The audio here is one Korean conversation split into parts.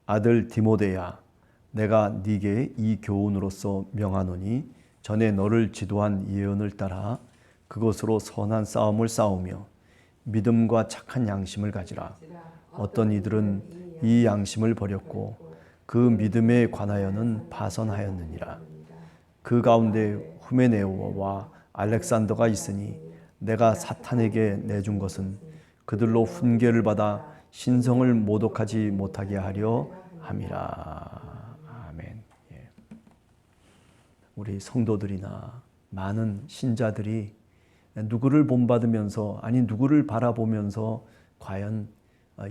아들 디모데야, 내가 네게 이 교훈으로서 명하노니 전에 너를 지도한 예언을 따라 그것으로 선한 싸움을 싸우며 믿음과 착한 양심을 가지라. 어떤 이들은 이 양심을 버렸고 그 믿음에 관하여는 파선하였느니라. 그 가운데 후메네오와 알렉산더가 있으니 내가 사탄에게 내준 것은 그들로 훈계를 받아 신성을 모독하지 못하게 하려 함이라. 아멘. 예. 우리 성도들이나 많은 신자들이 누구를 본받으면서, 아니 누구를 바라보면서 과연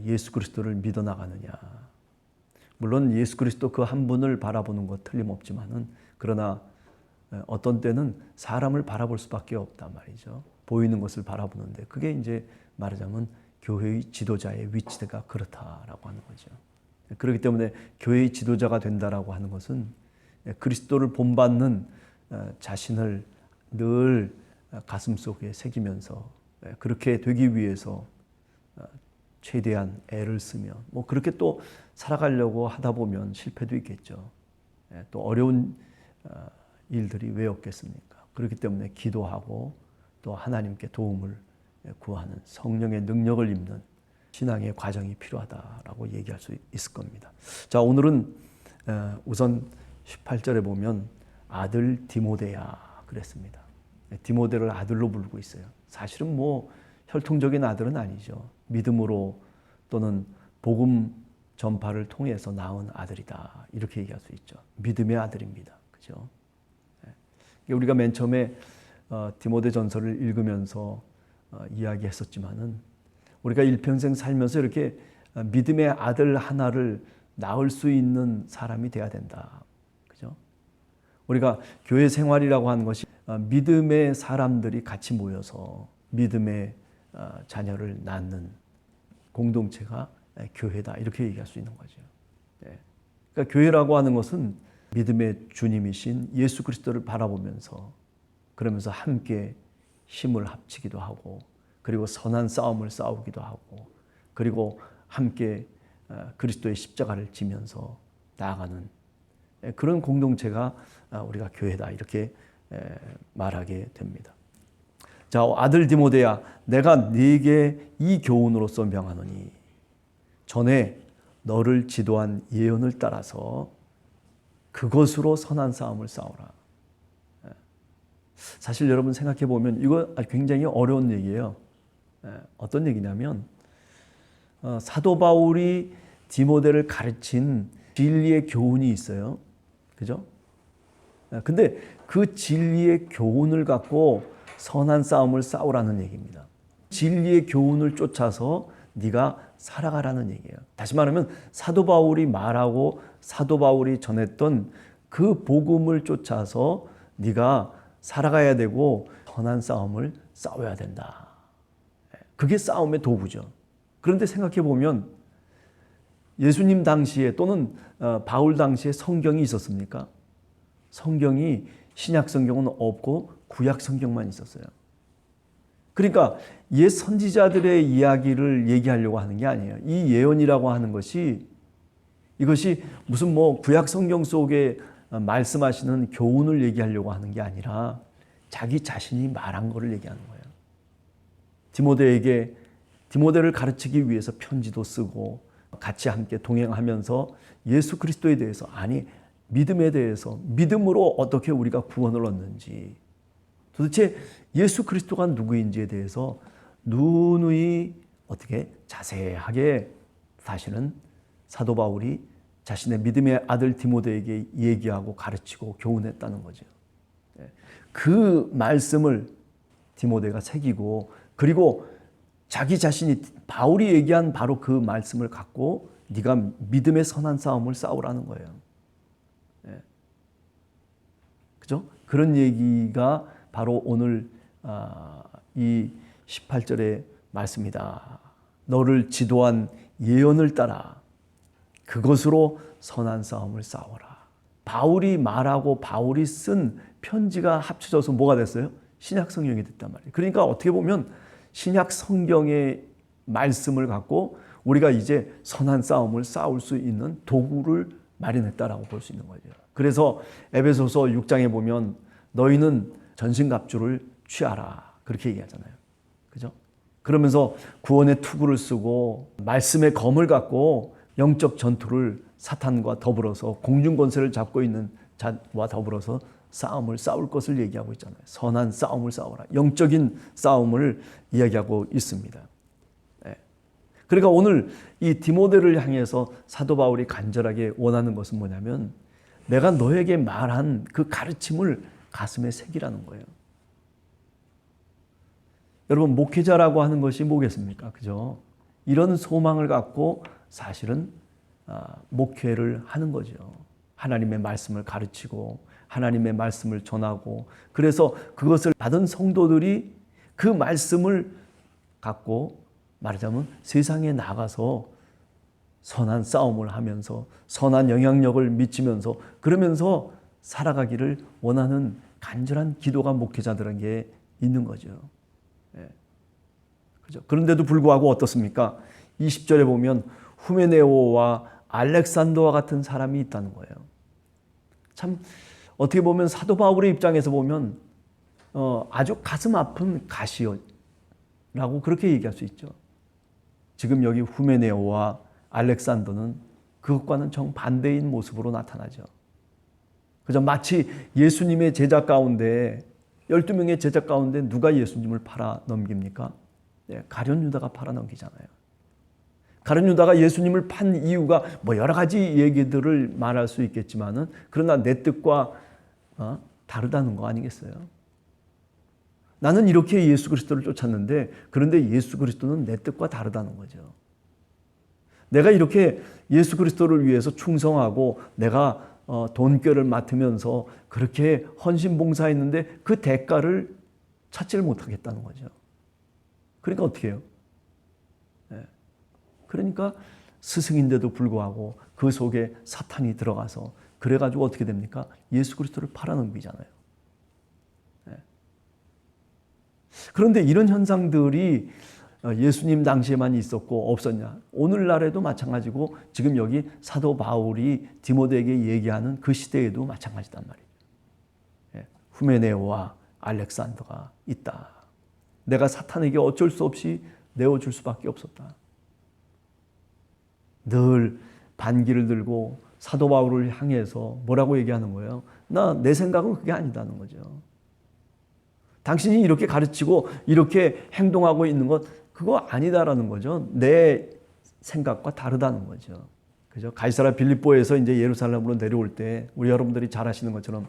예수 그리스도를 믿어 나가느냐. 물론 예수 그리스도 그 한 분을 바라보는 것 틀림없지만은, 그러나 어떤 때는 사람을 바라볼 수밖에 없단 말이죠. 보이는 것을 바라보는데, 그게 이제 말하자면 교회의 지도자의 위치가 그렇다라고 하는 거죠. 그렇기 때문에 교회의 지도자가 된다라고 하는 것은 그리스도를 본받는 자신을 늘 가슴속에 새기면서 그렇게 되기 위해서 최대한 애를 쓰며 뭐 그렇게 또 살아가려고 하다 보면 실패도 있겠죠. 또 어려운 일들이 왜 없겠습니까? 그렇기 때문에 기도하고 또 하나님께 도움을 구하는 성령의 능력을 입는 신앙의 과정이 필요하다라고 얘기할 수 있을 겁니다. 자, 오늘은 우선 18절에 보면 아들 디모데야 그랬습니다. 디모데를 아들로 부르고 있어요. 사실은 뭐 혈통적인 아들은 아니죠. 믿음으로 또는 복음 전파를 통해서 낳은 아들이다. 이렇게 얘기할 수 있죠. 믿음의 아들입니다. 그죠? 우리가 맨 처음에 디모데 전서를 읽으면서 이야기했었지만은 우리가 일평생 살면서 이렇게 믿음의 아들 하나를 낳을 수 있는 사람이 돼야 된다. 그죠? 우리가 교회 생활이라고 하는 것이 믿음의 사람들이 같이 모여서 믿음의 자녀를 낳는 공동체가 교회다. 이렇게 얘기할 수 있는 거죠. 그러니까 교회라고 하는 것은 믿음의 주님이신 예수 그리스도를 바라보면서 그러면서 함께 힘을 합치기도 하고 그리고 선한 싸움을 싸우기도 하고 그리고 함께 그리스도의 십자가를 지면서 나아가는 그런 공동체가 우리가 교회다 이렇게 말하게 됩니다. 자, 아들 디모데야, 내가 네게 이 교훈으로서 명하노니 전에 너를 지도한 예언을 따라서 그것으로 선한 싸움을 싸우라. 사실 여러분 생각해 보면 이거 굉장히 어려운 얘기예요. 어떤 얘기냐면 사도 바울이 디모데를 가르친 진리의 교훈이 있어요. 그죠? 근데 그 진리의 교훈을 갖고 선한 싸움을 싸우라는 얘기입니다. 진리의 교훈을 쫓아서 네가 살아가라는 얘기예요. 다시 말하면 사도 바울이 말하고 사도 바울이 전했던 그 복음을 쫓아서 네가 살아가야 되고 선한 싸움을 싸워야 된다. 그게 싸움의 도구죠. 그런데 생각해 보면 예수님 당시에 또는 바울 당시에 성경이 있었습니까? 성경이 신약 성경은 없고 구약 성경만 있었어요. 그러니까 옛 선지자들의 이야기를 얘기하려고 하는 게 아니에요. 이 예언이라고 하는 것이 이것이 무슨 뭐 구약 성경 속에 말씀하시는 교훈을 얘기하려고 하는 게 아니라 자기 자신이 말한 거를 얘기하는 거예요. 디모데에게 디모데를 가르치기 위해서 편지도 쓰고 같이 함께 동행하면서 예수 그리스도에 대해서 아니 믿음에 대해서 믿음으로 어떻게 우리가 구원을 얻는지 도대체 예수 그리스도가 누구인지에 대해서 누누이 어떻게 자세하게 사실은 사도 바울이 자신의 믿음의 아들 디모데에게 얘기하고 가르치고 교훈했다는 거죠. 그 말씀을 디모데가 새기고 그리고 자기 자신이 바울이 얘기한 바로 그 말씀을 갖고 네가 믿음의 선한 싸움을 싸우라는 거예요. 그죠? 그런 얘기가 바로 오늘 이 18절의 말씀이다. 너를 지도한 예언을 따라 그것으로 선한 싸움을 싸워라. 바울이 말하고 바울이 쓴 편지가 합쳐져서 뭐가 됐어요? 신약 성경이 됐단 말이에요. 그러니까 어떻게 보면 신약 성경의 말씀을 갖고 우리가 이제 선한 싸움을 싸울 수 있는 도구를 마련했다라고 볼 수 있는 거죠. 그래서 에베소서 6장에 보면 너희는 전신갑주를 취하라 그렇게 얘기하잖아요. 그죠? 그러면서 구원의 투구를 쓰고 말씀의 검을 갖고 영적 전투를 사탄과 더불어서 공중 권세를 잡고 있는 자와 더불어서 싸움을 싸울 것을 얘기하고 있잖아요. 선한 싸움을 싸워라. 영적인 싸움을 이야기하고 있습니다. 그러니까 오늘 이 디모데를 향해서 사도 바울이 간절하게 원하는 것은 뭐냐면 내가 너에게 말한 그 가르침을 가슴에 새기라는 거예요. 여러분, 목회자라고 하는 것이 뭐겠습니까? 그죠? 이런 소망을 갖고 사실은 목회를 하는 거죠. 하나님의 말씀을 가르치고 하나님의 말씀을 전하고, 그래서 그것을 받은 성도들이 그 말씀을 갖고 말하자면 세상에 나가서 선한 싸움을 하면서 선한 영향력을 미치면서 그러면서 살아가기를 원하는 간절한 기도가 목회자들에게 있는 거죠. 그죠? 그런데도 불구하고 어떻습니까? 20절에 보면 후메네오와 알렉산더와 같은 사람이 있다는 거예요. 참 어떻게 보면 사도 바울의 입장에서 보면 아주 가슴 아픈 가시라고 그렇게 얘기할 수 있죠. 지금 여기 후메네오와 알렉산더는 그것과는 정반대인 모습으로 나타나죠. 그죠? 마치 예수님의 제자 가운데 12명의 제자 가운데 누가 예수님을 팔아 넘깁니까? 가룟 유다가 팔아 넘기잖아요. 가룟 유다가 예수님을 판 이유가 뭐 여러 가지 얘기들을 말할 수 있겠지만은 그러나 내 뜻과 다르다는 거 아니겠어요? 나는 이렇게 예수 그리스도를 쫓았는데 그런데 예수 그리스도는 내 뜻과 다르다는 거죠. 내가 이렇게 예수 그리스도를 위해서 충성하고 내가 돈꾀를 맡으면서 그렇게 헌신봉사했는데 그 대가를 찾지를 못하겠다는 거죠. 그러니까 어떻게 해요? 그러니까 스승인데도 불구하고 그 속에 사탄이 들어가서 그래가지고 어떻게 됩니까? 예수 그리스도를 팔아넘기잖아요. 그런데 이런 현상들이 예수님 당시에만 있었고 없었냐? 오늘날에도 마찬가지고 지금 여기 사도 바울이 디모데에게 얘기하는 그 시대에도 마찬가지단 말이에요. 후메네오와 알렉산더가 있다. 내가 사탄에게 어쩔 수 없이 내어줄 수밖에 없었다. 늘 반기를 들고 사도 바울을 향해서 뭐라고 얘기하는 거예요? 내 생각은 그게 아니다는 거죠. 당신이 이렇게 가르치고 이렇게 행동하고 있는 것 그거 아니다라는 거죠. 내 생각과 다르다는 거죠. 그죠? 가이사랴 빌립보에서 이제 예루살렘으로 내려올 때 우리 여러분들이 잘 아시는 것처럼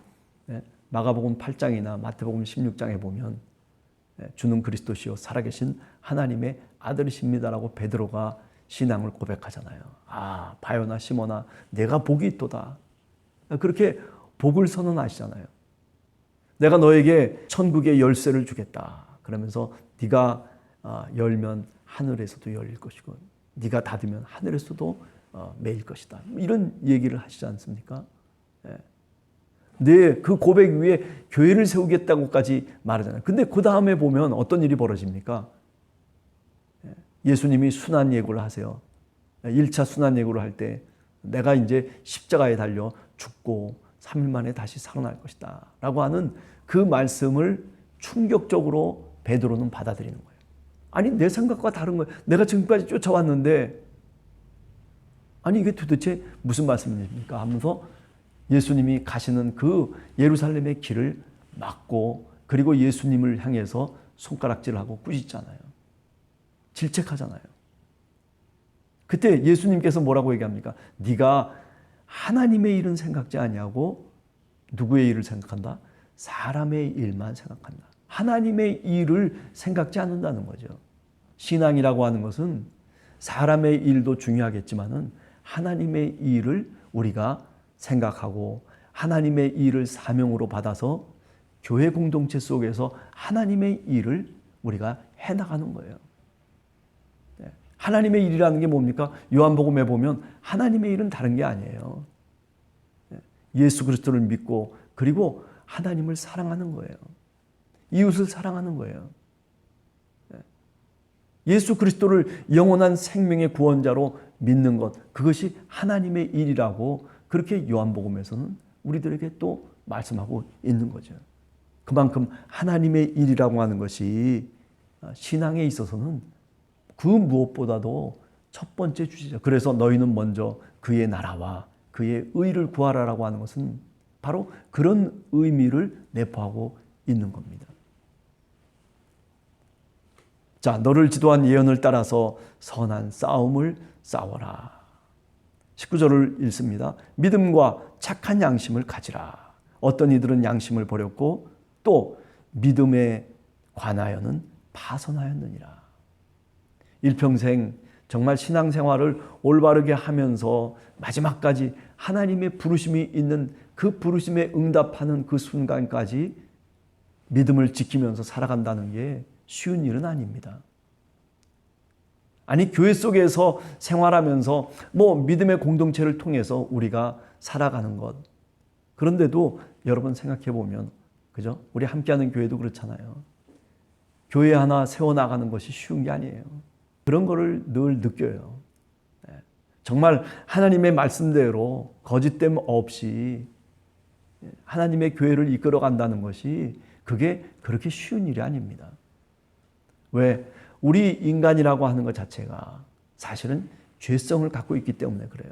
마가복음 8장이나 마태복음 16장에 보면 주는 그리스도시요 살아계신 하나님의 아들이십니다라고 베드로가 신앙을 고백하잖아요. 바요나 시몬아 내가 복이 있도다. 그렇게 복을 선언하시잖아요. 내가 너에게 천국의 열쇠를 주겠다. 그러면서 네가 열면 하늘에서도 열릴 것이고 네가 닫으면 하늘에서도 매일 것이다. 이런 얘기를 하시지 않습니까? 그 고백 위에 교회를 세우겠다고까지 말하잖아요. 근데 그 다음에 보면 어떤 일이 벌어집니까? 예수님이 순환 예고를 하세요. 1차 순환 예고를 할 때 내가 이제 십자가에 달려 죽고 3일 만에 다시 살아날 것이다 라고 하는 그 말씀을 충격적으로 베드로는 받아들이는 거예요. 아니 내 생각과 다른 거예요. 내가 지금까지 쫓아왔는데 아니 이게 도대체 무슨 말씀입니까? 하면서 예수님이 가시는 그 예루살렘의 길을 막고 그리고 예수님을 향해서 손가락질하고 꾸짖잖아요. 질책하잖아요. 그때 예수님께서 뭐라고 얘기합니까? 네가 하나님의 일은 생각지 아니하고 누구의 일을 생각한다? 사람의 일만 생각한다. 하나님의 일을 생각지 않는다는 거죠. 신앙이라고 하는 것은 사람의 일도 중요하겠지만은 하나님의 일을 우리가 생각하고 하나님의 일을 사명으로 받아서 교회 공동체 속에서 하나님의 일을 우리가 해나가는 거예요. 하나님의 일이라는 게 뭡니까? 요한복음에 보면 하나님의 일은 다른 게 아니에요. 예수 그리스도를 믿고 그리고 하나님을 사랑하는 거예요. 이웃을 사랑하는 거예요. 예수 그리스도를 영원한 생명의 구원자로 믿는 것, 그것이 하나님의 일이라고 그렇게 요한복음에서는 우리들에게 또 말씀하고 있는 거죠. 그만큼 하나님의 일이라고 하는 것이 신앙에 있어서는 그 무엇보다도 첫 번째 주제죠. 그래서 너희는 먼저 그의 나라와 그의 의를 구하라라고 하는 것은 바로 그런 의미를 내포하고 있는 겁니다. 자, 너를 지도한 예언을 따라서 선한 싸움을 싸워라. 19절을 읽습니다. 믿음과 착한 양심을 가지라. 어떤 이들은 양심을 버렸고 또 믿음에 관하여는 파선하였느니라. 일평생 정말 신앙생활을 올바르게 하면서 마지막까지 하나님의 부르심이 있는 그 부르심에 응답하는 그 순간까지 믿음을 지키면서 살아간다는 게 쉬운 일은 아닙니다. 아니, 교회 속에서 생활하면서 믿음의 공동체를 통해서 우리가 살아가는 것. 그런데도 여러분 생각해 보면, 그죠? 우리 함께하는 교회도 그렇잖아요. 교회 하나 세워나가는 것이 쉬운 게 아니에요. 그런 거를 늘 느껴요. 정말 하나님의 말씀대로 거짓됨 없이 하나님의 교회를 이끌어 간다는 것이 그게 그렇게 쉬운 일이 아닙니다. 왜? 우리 인간이라고 하는 것 자체가 사실은 죄성을 갖고 있기 때문에 그래요.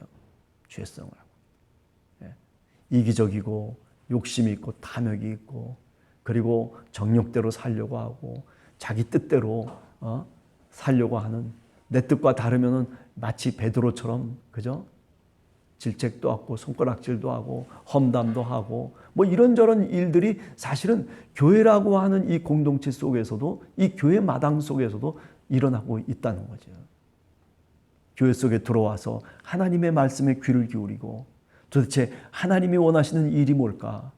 죄성을. 이기적이고 욕심이 있고 탐욕이 있고 그리고 정욕대로 살려고 하고 자기 뜻대로 살려고 하는, 내 뜻과 다르면은 마치 베드로처럼, 그죠? 질책도 하고 손가락질도 하고 험담도 하고 이런저런 일들이 사실은 교회라고 하는 이 공동체 속에서도, 이 교회 마당 속에서도 일어나고 있다는 거죠. 교회 속에 들어와서 하나님의 말씀에 귀를 기울이고 도대체 하나님이 원하시는 일이 뭘까?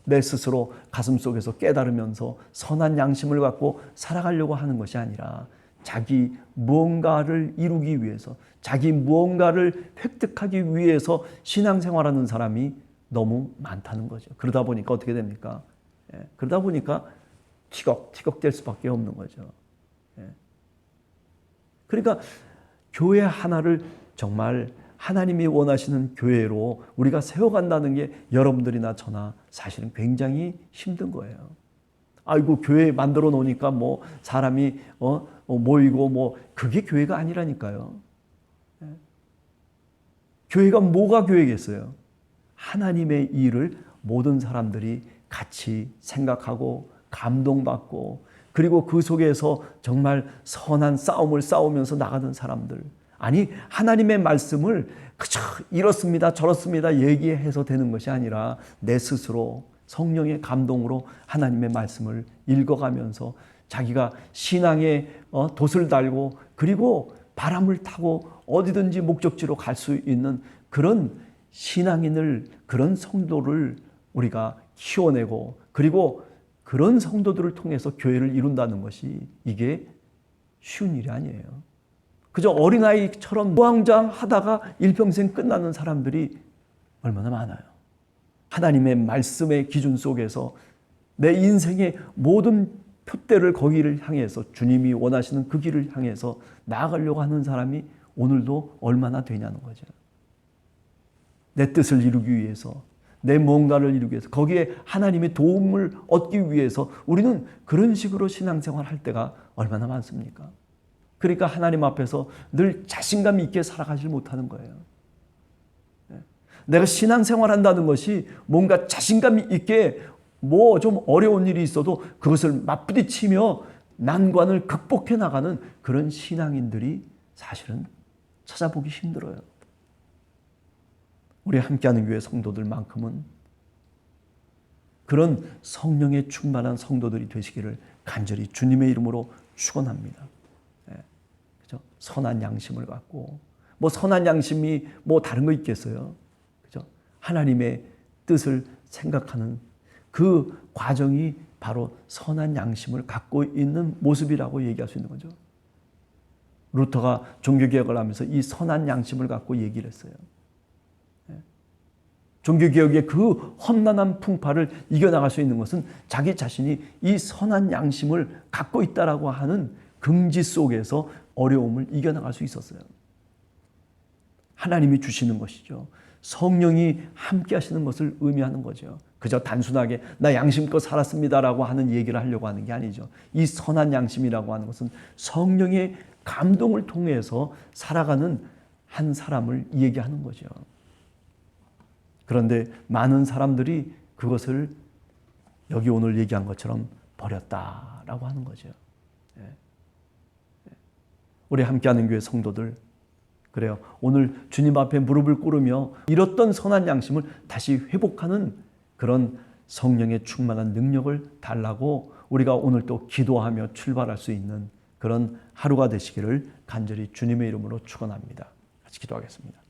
내 스스로 가슴 속에서 깨달으면서 선한 양심을 갖고 살아가려고 하는 것이 아니라 자기 무언가를 이루기 위해서, 자기 무언가를 획득하기 위해서 신앙생활하는 사람이 너무 많다는 거죠. 그러다 보니까 어떻게 됩니까? 그러다 보니까 티격티격 될 수밖에 없는 거죠. 그러니까 교회 하나를 정말 하나님이 원하시는 교회로 우리가 세워간다는 게 여러분들이나 저나 사실은 굉장히 힘든 거예요. 아이고, 교회 만들어 놓으니까 사람이 모이고 그게 교회가 아니라니까요. 교회가 뭐가 교회겠어요? 하나님의 일을 모든 사람들이 같이 생각하고 감동받고 그리고 그 속에서 정말 선한 싸움을 싸우면서 나가는 사람들. 아니, 하나님의 말씀을 그저 이렇습니다 저렇습니다 얘기해서 되는 것이 아니라 내 스스로 성령의 감동으로 하나님의 말씀을 읽어가면서 자기가 신앙의 돛을 달고 그리고 바람을 타고 어디든지 목적지로 갈 수 있는 그런 신앙인을, 그런 성도를 우리가 키워내고 그리고 그런 성도들을 통해서 교회를 이룬다는 것이 이게 쉬운 일이 아니에요. 그저 어린아이처럼 우왕좌왕하다가 일평생 끝나는 사람들이 얼마나 많아요. 하나님의 말씀의 기준 속에서 내 인생의 모든 표대를 거기를 향해서, 주님이 원하시는 그 길을 향해서 나아가려고 하는 사람이 오늘도 얼마나 되냐는 거죠. 내 뜻을 이루기 위해서, 내 무언가를 이루기 위해서, 거기에 하나님의 도움을 얻기 위해서 우리는 그런 식으로 신앙생활 할 때가 얼마나 많습니까? 그러니까 하나님 앞에서 늘 자신감 있게 살아가지 못하는 거예요. 내가 신앙생활 한다는 것이 뭔가 자신감 있게 좀 어려운 일이 있어도 그것을 맞부딪히며 난관을 극복해 나가는 그런 신앙인들이 사실은 찾아보기 힘들어요. 우리 함께하는 교회 성도들만큼은 그런 성령에 충만한 성도들이 되시기를 간절히 주님의 이름으로 축원합니다. 그죠? 선한 양심을 갖고, 선한 양심이 다른 거 있겠어요? 그죠? 하나님의 뜻을 생각하는 그 과정이 바로 선한 양심을 갖고 있는 모습이라고 얘기할 수 있는 거죠. 루터가 종교개혁을 하면서 이 선한 양심을 갖고 얘기를 했어요. 종교개혁의 그 험난한 풍파를 이겨나갈 수 있는 것은 자기 자신이 이 선한 양심을 갖고 있다라고 하는 긍지 속에서 어려움을 이겨나갈 수 있었어요. 하나님이 주시는 것이죠. 성령이 함께 하시는 것을 의미하는 거죠. 그저 단순하게 나 양심껏 살았습니다라고 하는 얘기를 하려고 하는 게 아니죠. 이 선한 양심이라고 하는 것은 성령의 감동을 통해서 살아가는 한 사람을 얘기하는 거죠. 그런데 많은 사람들이 그것을 여기 오늘 얘기한 것처럼 버렸다라고 하는 거죠. 우리 함께하는 교회 성도들, 그래요. 오늘 주님 앞에 무릎을 꿇으며 잃었던 선한 양심을 다시 회복하는 그런 성령의 충만한 능력을 달라고 우리가 오늘 또 기도하며 출발할 수 있는 그런 하루가 되시기를 간절히 주님의 이름으로 축원합니다. 같이 기도하겠습니다.